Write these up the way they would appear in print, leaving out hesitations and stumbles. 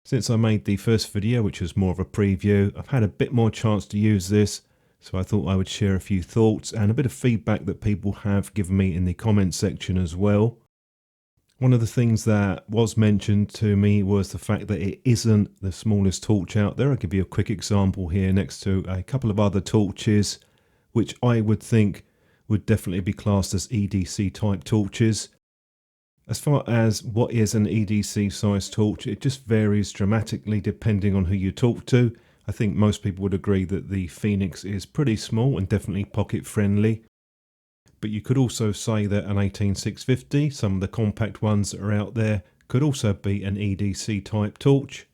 Since I made the first video, which was more of a preview, I've had a bit more chance to use this, so I thought I would share a few thoughts and a bit of feedback that people have given me in the comments section as well. One of the things that was mentioned to me was the fact that it isn't the smallest torch out there. I'll give you a quick example here next to a couple of other torches, which I would think would definitely be classed as EDC type torches. As far as what is an EDC size torch, it just varies dramatically depending on who you talk to. I think most people would agree that the Phoenix is pretty small and definitely pocket friendly. But you could also say that an 18650, some of the compact ones that are out there, could also be an EDC type torch.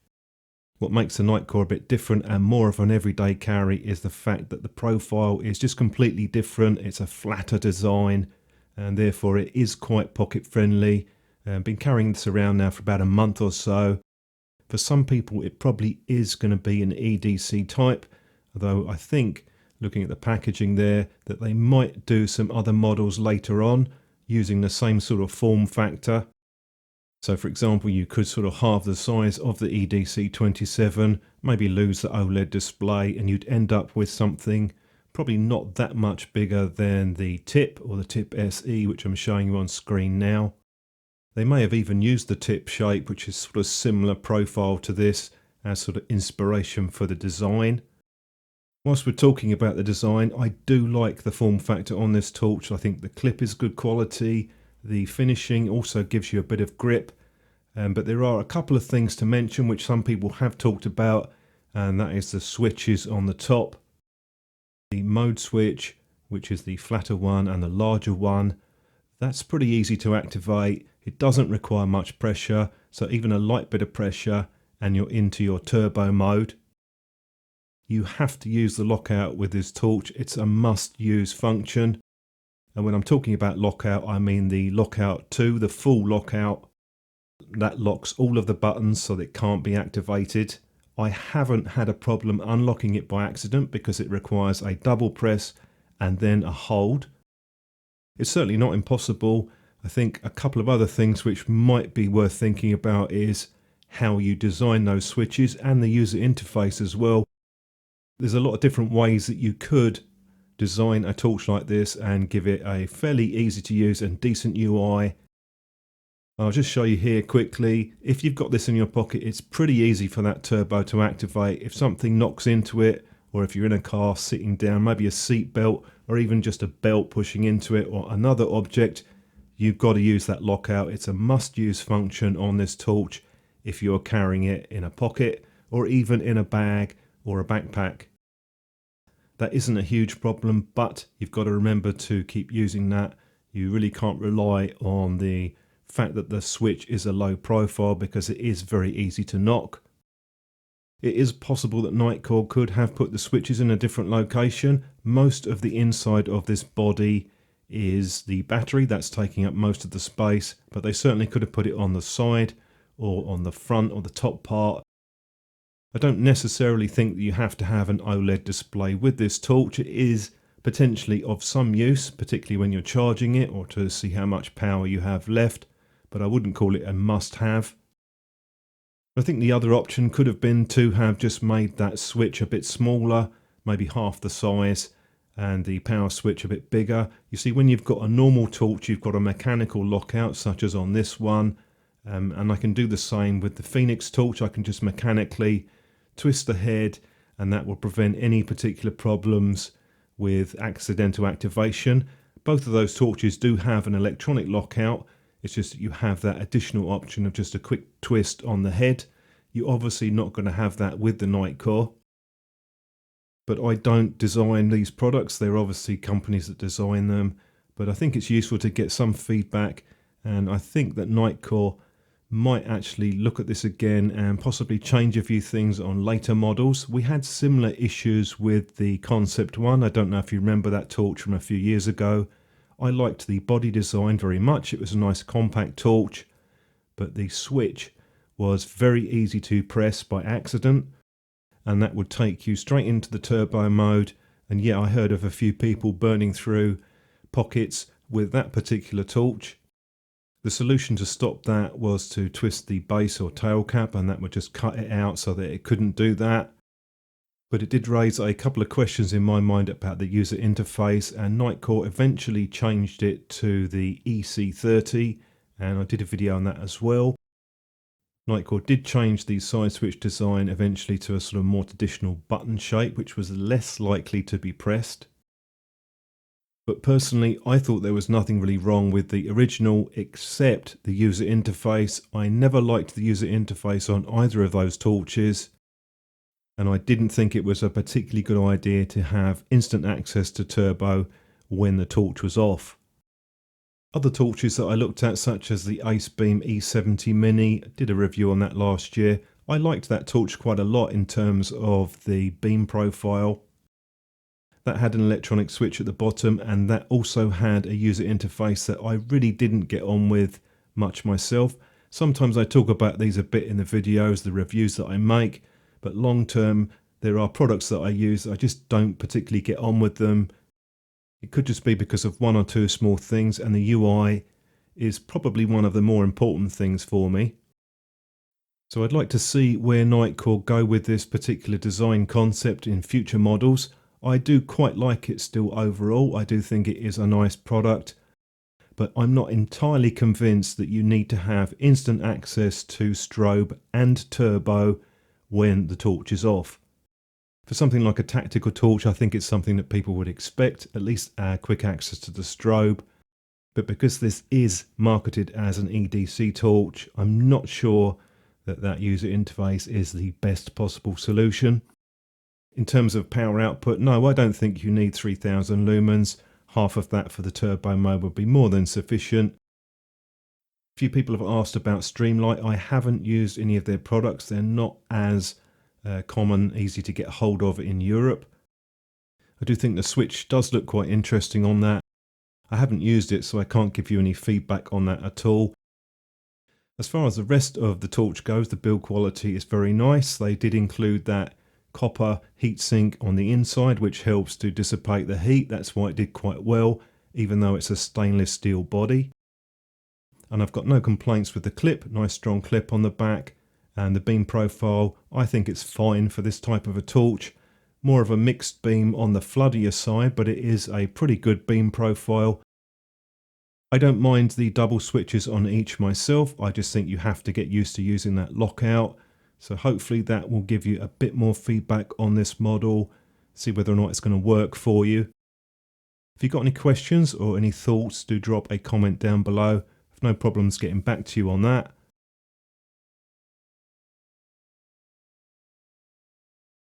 What makes the Nitecore a bit different and more of an everyday carry is the fact that the profile is just completely different. It's a flatter design, and therefore it is quite pocket friendly. I've been carrying this around now for about a month or so. For some people it probably is going to be an EDC type, although I think, looking at the packaging there, that they might do some other models later on using the same sort of form factor. So for example, you could sort of halve the size of the EDC27, maybe lose the OLED display, and you'd end up with something probably not that much bigger than the tip or the tip SE, which I'm showing you on screen now. They may have even used the tip shape, which is sort of similar profile to this, as sort of inspiration for the design. Whilst we're talking about the design, I do like the form factor on this torch. I think the clip is good quality. The finishing also gives you a bit of grip. But there are a couple of things to mention which some people have talked about, and that is the switches on the top. The mode switch, which is the flatter one, and the larger one, that's pretty easy to activate. It doesn't require much pressure, so even a light bit of pressure and you're into your turbo mode. You have to use the lockout with this torch. It's a must-use function. And when I'm talking about lockout, I mean the lockout 2, the full lockout. That locks all of the buttons so that it can't be activated. I haven't had a problem unlocking it by accident because it requires a double press and then a hold. It's certainly not impossible. I think a couple of other things which might be worth thinking about is how you design those switches and the user interface as well. There's a lot of different ways that you could design a torch like this and give it a fairly easy to use and decent UI. I'll just show you here quickly. If you've got this in your pocket, it's pretty easy for that turbo to activate. If something knocks into it, or if you're in a car sitting down, maybe a seat belt, or even just a belt pushing into it, or another object, you've got to use that lockout. It's a must-use function on this torch if you're carrying it in a pocket, or even in a bag or a backpack. That isn't a huge problem, but you've got to remember to keep using that. You really can't rely on the fact that the switch is a low profile because it is very easy to knock. It is possible that Nitecore could have put the switches in a different location. Most of the inside of this body is the battery that's taking up most of the space, but they certainly could have put it on the side or on the front or the top part. I don't necessarily think that you have to have an OLED display with this torch. It is potentially of some use, particularly when you're charging it or to see how much power you have left, but I wouldn't call it a must-have. I think the other option could have been to have just made that switch a bit smaller, maybe half the size, and the power switch a bit bigger. You see, when you've got a normal torch, you've got a mechanical lockout, such as on this one, and I can do the same with the Phoenix torch. I can just mechanically twist the head, and that will prevent any particular problems with accidental activation. Both of those torches do have an electronic lockout. It's just that you have that additional option of just a quick twist on the head. You're obviously not going to have that with the Nitecore. But I don't design these products. They're obviously companies that design them. But I think it's useful to get some feedback. And I think that Nitecore might actually look at this again and possibly change a few things on later models. We had similar issues with the Concept One. I don't know if you remember that torch from a few years ago. I liked the body design very much. It was a nice compact torch, but the switch was very easy to press by accident, and that would take you straight into the turbo mode. And yeah, I heard of a few people burning through pockets with that particular torch. The solution to stop that was to twist the base or tail cap, and that would just cut it out so that it couldn't do that. But it did raise a couple of questions in my mind about the user interface, and Nitecore eventually changed it to the EC30, and I did a video on that as well. Nitecore did change the side switch design eventually to a sort of more traditional button shape, which was less likely to be pressed. But personally, I thought there was nothing really wrong with the original except the user interface. I never liked the user interface on either of those torches, and I didn't think it was a particularly good idea to have instant access to turbo when the torch was off. Other torches that I looked at, such as the Acebeam E70 Mini, did a review on that last year. I liked that torch quite a lot in terms of the beam profile. That had an electronic switch at the bottom, and that also had a user interface that I really didn't get on with much myself. Sometimes I talk about these a bit in the videos, the reviews that I make, but long term there are products that I use, I just don't particularly get on with them. It could just be because of one or two small things, and the UI is probably one of the more important things for me. So I'd like to see where Nitecore go with this particular design concept in future models. I do quite like it still overall. I do think it is a nice product, but I'm not entirely convinced that you need to have instant access to strobe and turbo when the torch is off. For something like a tactical torch, I think it's something that people would expect, at least quick access to the strobe. But because this is marketed as an EDC torch, I'm not sure that that user interface is the best possible solution. In terms of power output, no, I don't think you need 3000 lumens. Half of that for the turbo mode would be more than sufficient. A few people have asked about Streamlight. I haven't used any of their products. They're not as common, easy to get hold of in Europe. I do think the switch does look quite interesting on that. I haven't used it, so I can't give you any feedback on that at all. As far as the rest of the torch goes, the build quality is very nice. They did include that copper heatsink on the inside, which helps to dissipate the heat. That's why it did quite well, even though it's a stainless steel body. And I've got no complaints with the clip, nice strong clip on the back. And the beam profile, I think it's fine for this type of a torch. More of a mixed beam on the floodier side, but it is a pretty good beam profile. I don't mind the double switches on each myself. I just think you have to get used to using that lockout. So hopefully that will give you a bit more feedback on this model, see whether or not it's going to work for you. If you've got any questions or any thoughts, do drop a comment down below. I've no problems getting back to you on that.